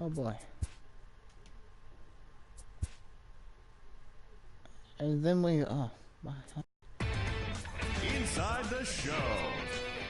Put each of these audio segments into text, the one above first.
Oh boy. And then we, oh, my. Inside the Show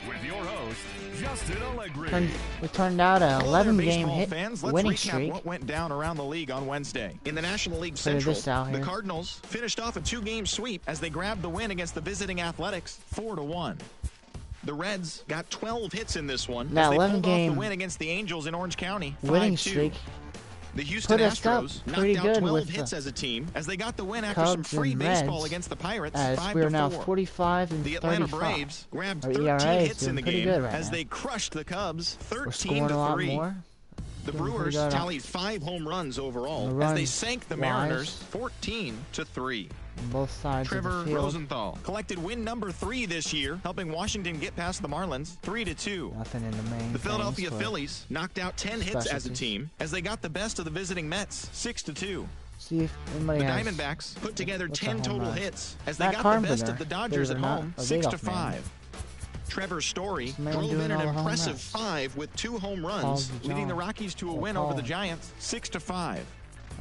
with your host, Justin Allegri. We turned out an 11-game hit fans, winning let's recap streak. what went down around the league on Wednesday. In the National League Figure Central, this out the here. Cardinals finished off a 2-game sweep as they grabbed the win against the visiting Athletics 4-1. The Reds got 12 hits in this one That as they pulled off 11-game the win against the Angels in Orange County 5-2. winning streak The Houston put us up Astros pretty knocked out good 12 with hits the as a team as they got the win after some Cubs free and baseball Reds, against the Pirates as 5-4. we are now 45 and The Atlanta 35. Braves grabbed Our 13 ERA is hits in the doing pretty game good right as now. they crushed the Cubs We're scoring a lot 13-3. more. The Doing pretty Brewers good tallied 5 home runs overall The as they runs sank the wise. Mariners 14-3. On both sides Trevor of the field. Rosenthal collected win number 3 this year, helping Washington get past the Marlins 3-2. Nothing in the main. The Philadelphia things, but Phillies knocked out 10 hits as a specialties. team as they got the best of the visiting Mets 6-2. See if anybody The has. Diamondbacks put together what's a 10 home total run? hits as they Matt got Carpenter, the best of the Dodgers believe at it or home not, a leadoff 6-5. man. Trevor Story This man drove doing in an all the home impressive runs. 5 with 2 home runs, Paul's the leading the John. Rockies to a Oh, win over the Paul. Giants 6-5.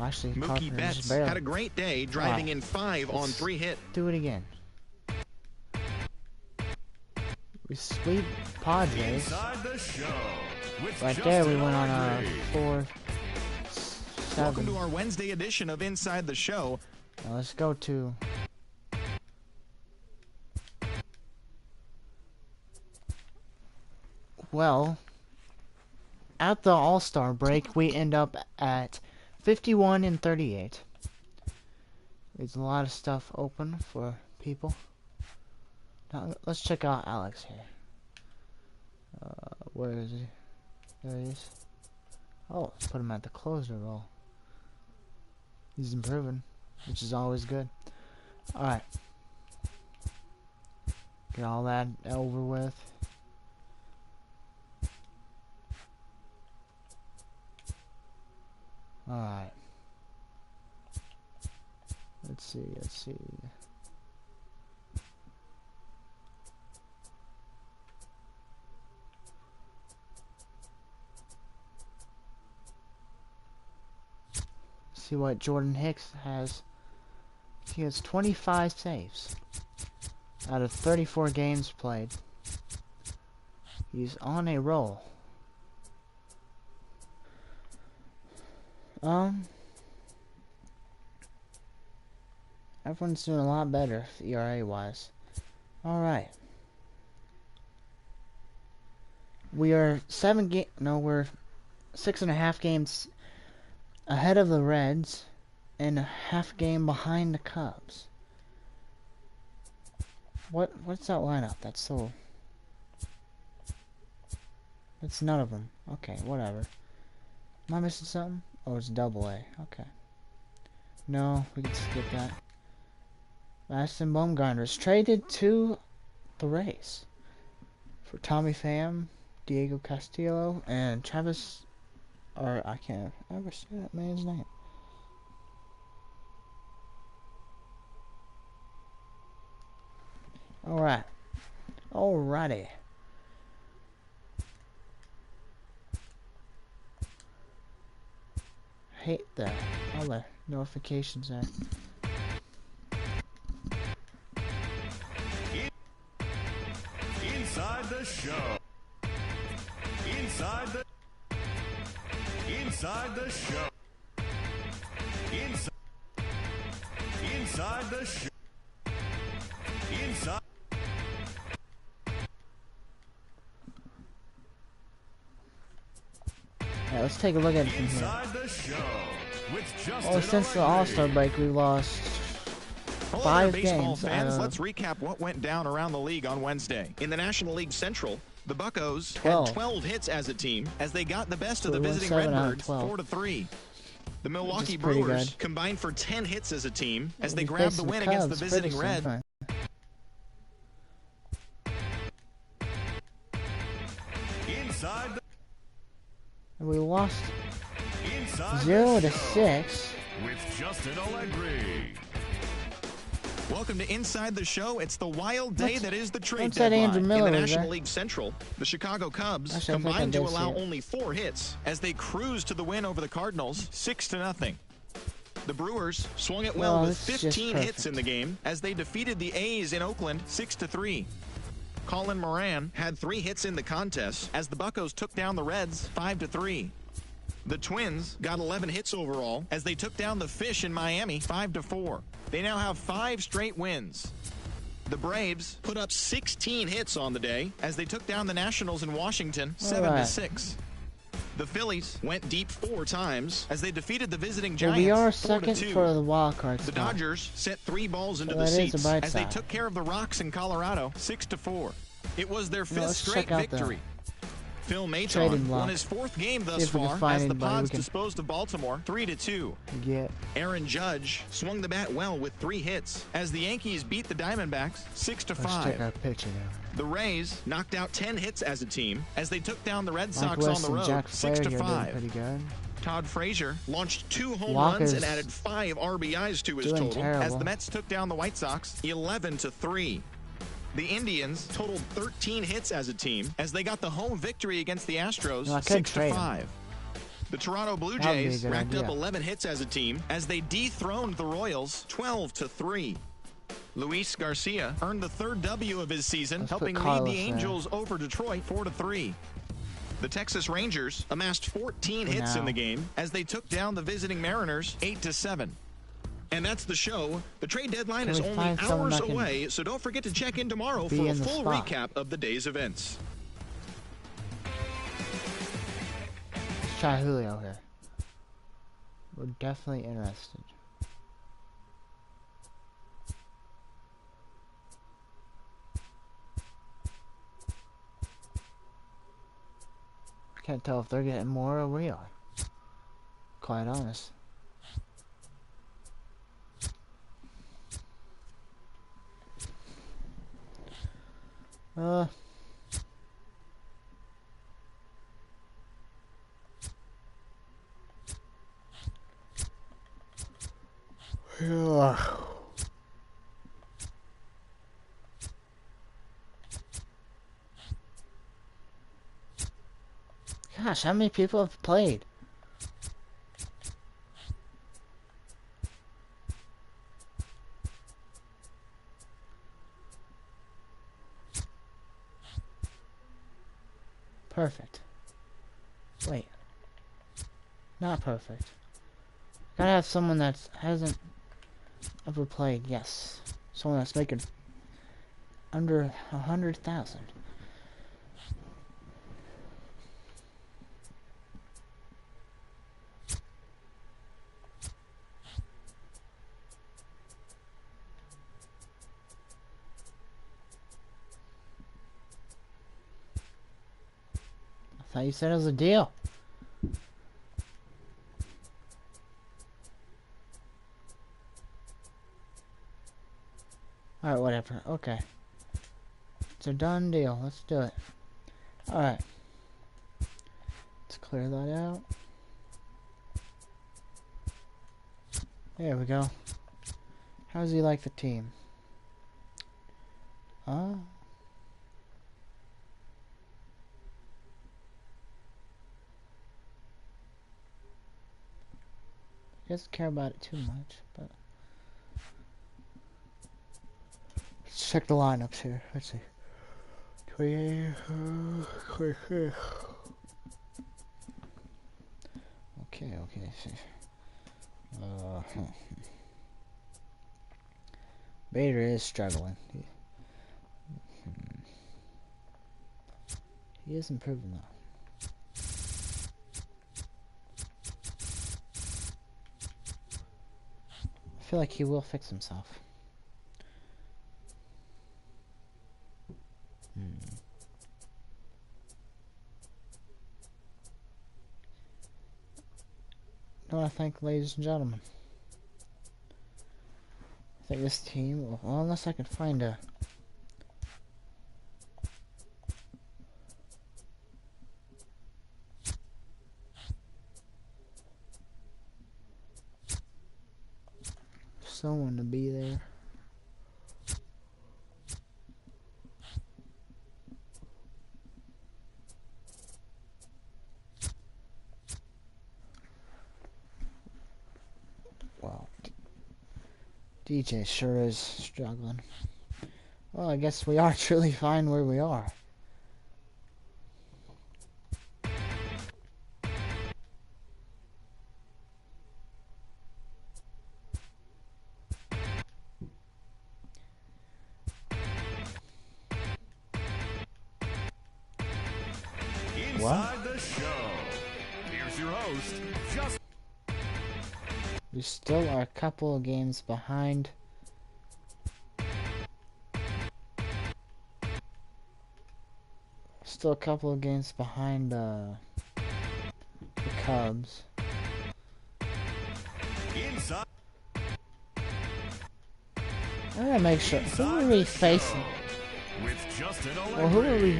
Actually, Mookie Carpenter Betts just barely. had a great day, driving Alright. in 5 on 3 hits. Do it again. We sweep Padres. Inside the Show with Right Justin there, we went on a Allegri. 4-7. Welcome to our Wednesday edition of Inside the Show. Now let's go to. Well, at the All-Star break, we end up at 51 and 38. There's a lot of stuff open for people. Now let's check out Alex here. Where is he? There he is. Oh, let's put him at the closer role. He's improving, which is always good. Alright. Get all that over with. Alright. Let's see. See what Jordan Hicks has. He has 25 saves out of 34 games played. He's on a roll. Everyone's doing a lot better ERA wise. Alright. We are we're 6.5 games ahead of the Reds and a half game behind the Cubs. What's that lineup? That's none of them. Okay, whatever. Am I missing something? Oh, it's AA. Okay. No, we can skip that. Madison Bumgarner's traded to the Rays for Tommy Pham, Diego Castillo, and Travis. Or I can't ever say that man's name. Alright. Alrighty. Hate that. All the notifications there. Inside the Show. Inside the Show. Inside the Show. Inside. Yeah, let's take a look at it from here. Inside the Show with Justin Oh, since the Allegri. All-Star break, we lost Hello 5 there, baseball games. fans. Let's recap what went down around the league on Wednesday. In the National League Central, the Buccos 12. had 12 hits as a team as they got the best So of the we won visiting 7 out of Redbirds 12. 4-3. The Milwaukee pretty Brewers good. combined for 10 hits as a team as they We grabbed faced the the win against the Cubs visiting pretty Reds. soon. Inside the And we lost Inside 0 the to Show 6. with Justin Allegri. Welcome to Inside the Show. It's the wild day that is the trade said deadline. Andrew Miller In the was National there. League Central, the Chicago Cubs Actually, I think I combined to did see allow it. only 4 hits as they cruise to the win over the Cardinals 6-0. The Brewers swung it well Oh, with this is just 15 hits perfect. in the game as they defeated the A's in Oakland 6-3. Colin Moran had 3 hits in the contest as the Buccos took down the Reds 5-3. The Twins got 11 hits overall as they took down the Fish in Miami 5-4. They now have 5 straight wins. The Braves put up 16 hits on the day as they took down the Nationals in Washington 7-6. The Phillies went deep 4 times as they defeated the visiting Well, Giants we are 4-2. second for the wild card The spot. Dodgers sent 3 balls into So the that is a seats bright as they side. took care of the Rocks in Colorado 6-4. It was their 5th let's straight check out the victory. Phil trading Maton block. won his 4th game See thus if we can far find as the anybody we Pods can disposed of Baltimore 3-2. Get. Aaron Judge swung the bat well with 3 hits as the Yankees beat the Diamondbacks Let's check 6-5. our pitcher now. The Rays knocked out 10 hits as a team as they took down the Red Mike Sox on West the and road Jack Flair here doing 6-5. pretty good. Todd Frazier launched 2 home Walker's runs and added 5 RBIs to his doing total terrible. as the Mets took down the White Sox 11-3. The Indians totaled 13 hits as a team as they got the home victory against the Astros No, I could trade 6-5. The Toronto Blue That would be a Jays good racked up idea. 11 hits as a team as they dethroned the Royals 12-3. Luis Garcia earned the 3rd W of his season, Let's put helping lead Carlos the there. Angels over Detroit 4-3. The Texas Rangers amassed 14 hits in now. the game as they took down the visiting Mariners 8-7. And that's the show. The trade deadline Can is we only find someone hours that can away, so don't forget to check in tomorrow be for a in the full spot? recap of the day's events. Let's try Julio here. We're definitely interested. Can't tell if they're getting more or we are. Quite honest. Yeah. Gosh, how many people have played? Perfect. Wait. Not perfect. Gotta have someone that hasn't ever played. Yes. Someone that's making under 100,000. I thought you said it was a deal. Alright, whatever. Okay. It's a done deal. Let's do it. Alright. Let's clear that out. There we go. How does he like the team? He doesn't care about it too much, but let's check the lineups here. Let's see. Okay. Bader is struggling. He is improving though. I feel like he will fix himself. No, I think, ladies and gentlemen, I think this team, well, unless I can find a someone to be there. DJ sure is struggling. Well, I guess we are truly fine where we are. Inside the show. Here's your host, Justin. We still are a couple of games behind. Still a couple of games behind the Cubs. Inside. I gotta make sure. Who are we facing? With Justin Allegri. Well, who are we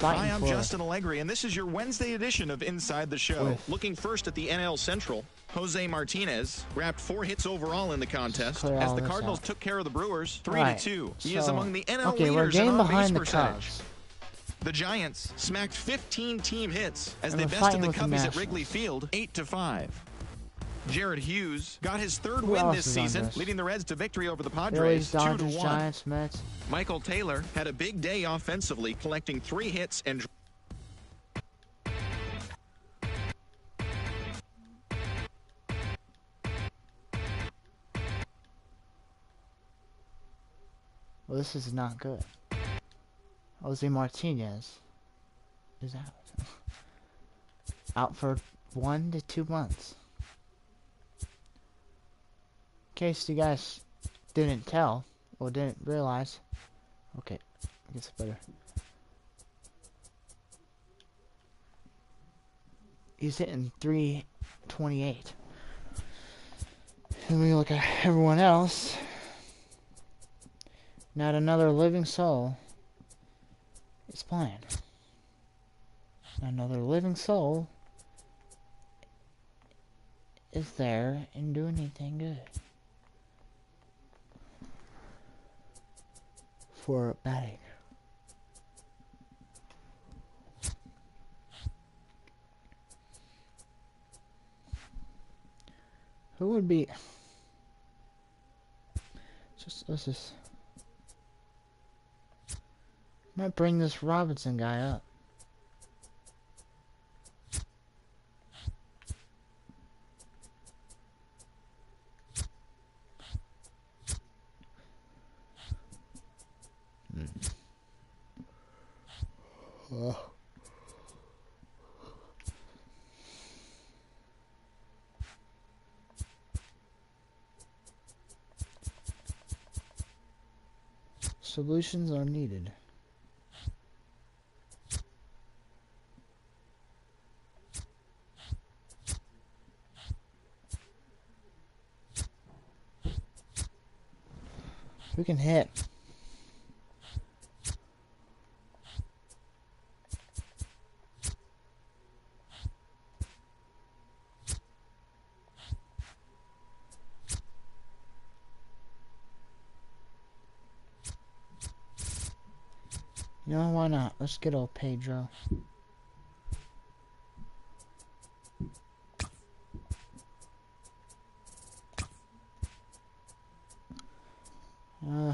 Hi, fighting I'm for? Justin Allegri, and this is your Wednesday edition of Inside the Show. With- Looking first at the NL Central, Jose Martinez grabbed 4 hits overall in the contest Clear as all the this Cardinals out. took care of the Brewers 3-2. Right, He is so- among the NL okay, we're leaders in getting on-base behind the percentage. Cubs. The Giants smacked 15 team hits as And they we're bested fighting the with the Cubbies at Nationals. Wrigley Field 8-5. Jared Hughes got his 3rd Who win else this is on season, this? leading the Reds to victory over the Phillies, Padres Dodgers, 2-1. Giants, Mets. Michael Taylor had a big day offensively, collecting 3 hits and Well, this is not good. Jose Martinez is out. Out for 1 to 2 months. In case you guys didn't tell or didn't realize. Okay, I guess better. He's hitting 328. And when you look at everyone else, not another living soul is playing. Not another living soul is there and doing anything good for batting. Who would be let's just might bring this Robinson guy up. Solutions are needed. Who can hit? You know, why not? Let's get old Pedro. Uh,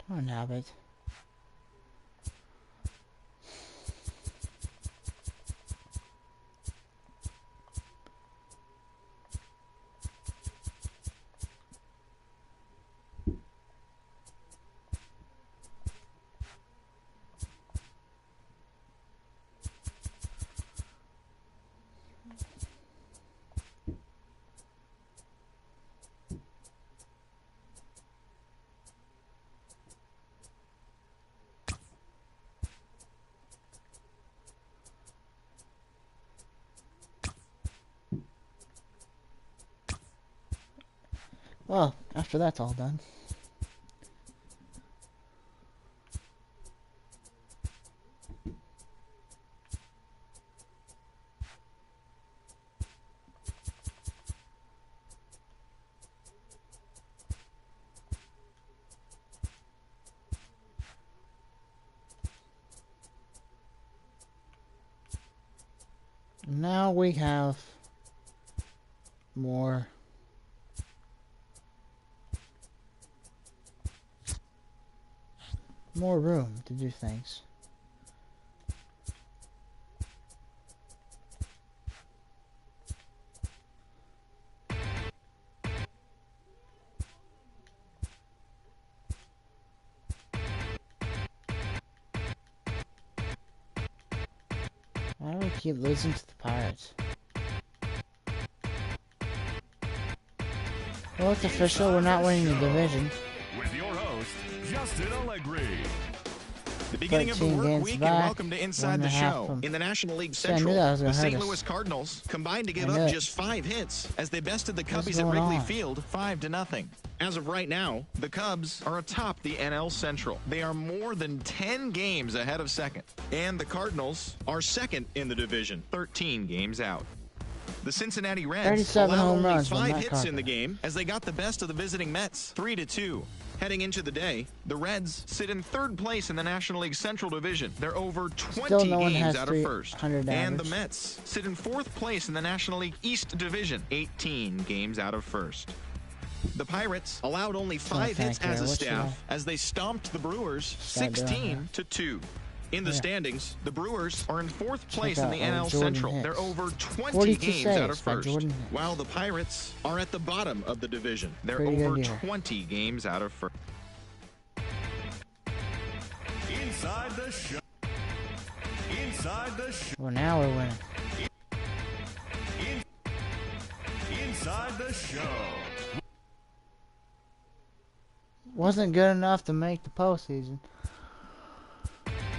Darn habit. Well, after that's all done. Now we have more room to do things. Why do we keep losing to the Pirates? Well, it's official. We're not winning the division. With your host, Justin Allegri. The beginning of the 13 work games week, back, and welcome to Inside the 1.5 Show. from- In the National League See, I knew Central, that was the gonna St. hurt us. Louis Cardinals combined to give I knew up it. just 5 hits as they bested the What's Cubbies at going Wrigley on? Field 5-0. As of right now, the Cubs are atop the NL Central. They are more than 10 games ahead of second. And the Cardinals are second in the division, 13 games out. The Cincinnati Reds 37 allowed home only runs from 5 Matt hits in the Carpenter. game as they got the best of the visiting Mets, 3-2. Heading into the day, the Reds sit in third place in the National League Central Division. They're over 20 Still no one games has out of first. 300 And the average. Mets sit in fourth place in the National League East Division, 18 games out of first. The Pirates allowed only 5 hits thank you. as a What should staff as they stomped the Brewers Start doing 16-2. In the Yeah. standings, the Brewers are in fourth place in out the old NL Jordan Central. Hicks. They're over 20 42 games out of saves by first, Jordan Hicks. while the Pirates are at the bottom of the division. They're Pretty good over year. 20 games out of first. Inside the Show. Inside the Show. Well, now we're winning. Inside the Show. Wasn't good enough to make the postseason.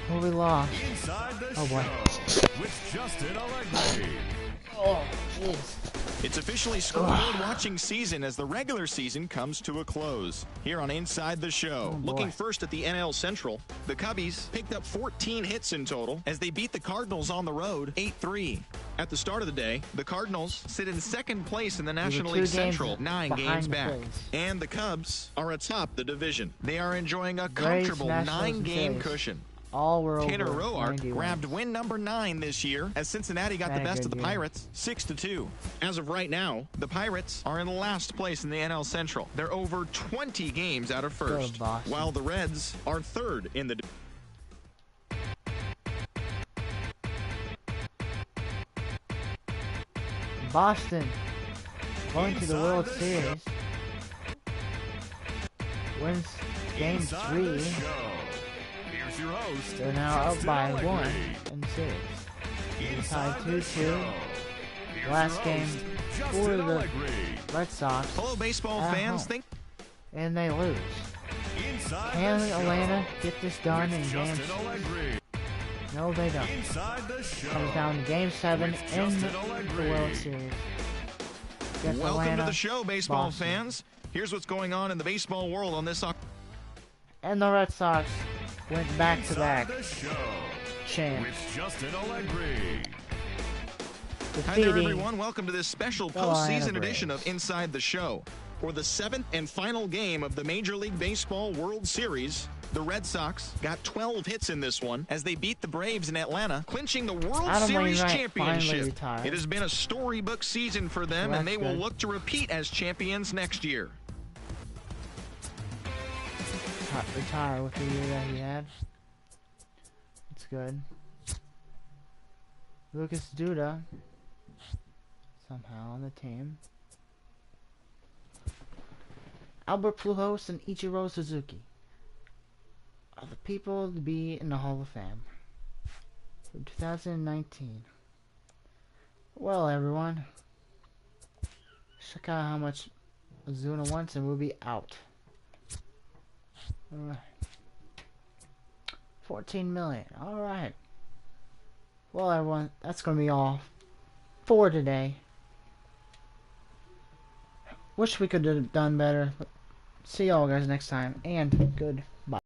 Well, we lost. Inside the Oh, boy. Show. With Justin Allegri. Oh, jeez. It's officially scoreboard watching season as the regular season comes to a close. Here on Inside the Show, Oh, boy. looking first at the NL Central, the Cubbies picked up 14 hits in total as they beat the Cardinals on the road 8-3. At the start of the day, the Cardinals sit in second place in the National 2 League games Central, 9 behind games the back. Phillies. And the Cubs are atop the division. They are enjoying a Braves, comfortable Nationals, and 9-game Phillies. cushion. All were over Tanner Roark 90 grabbed wins. win number 9 this year as Cincinnati got Had the a best of good the year. Pirates 6-2. As of right now, the Pirates are in last place in the NL Central. They're over 20 games out of first, Boston. while the Reds are third in the Boston going to the World Inside the Series. Wins game Inside 3. the Show. Here's your host. They're now up Justin by Allegri. 1 in the series. Inside tied the 2-2. Show. Here's Last your game host, for Justin the Allegri. Red Sox, Hello, baseball At fans. home. Think and they lose. Inside Can the Show. Atlanta get this done With in game Justin 6? Allegri. No, they don't. Inside the Show. Comes down to game 7 With in Justin the Allegri. World Series. Gets welcome Atlanta, to the show, baseball Boston. fans. Here's what's going on in the baseball world on this And the Red Sox went back-to-back Inside the Show. champs, With Justin Allegri. Hi there, defeating everyone. Welcome to this special the Atlanta postseason edition of Braves. Inside the Show. For the 7th and final game of the Major League Baseball World Series, the Red Sox got 12 hits in this one as they beat the Braves in Atlanta, clinching the World Adam Series Wainwright finally championship. retired. It has been a storybook season for them, Well, and they that's will good. look to repeat as champions next year. retire with the year that he had. It's good. Lucas Duda somehow on the team. Albert Pujols and Ichiro Suzuki are the people to be in the Hall of Fame for 2019. Well, everyone, check out how much Ozuna wants and we'll be out. Alright. 14 million. Alright. Well, everyone, that's going to be all for today. Wish we could have done better. But see y'all guys next time, and good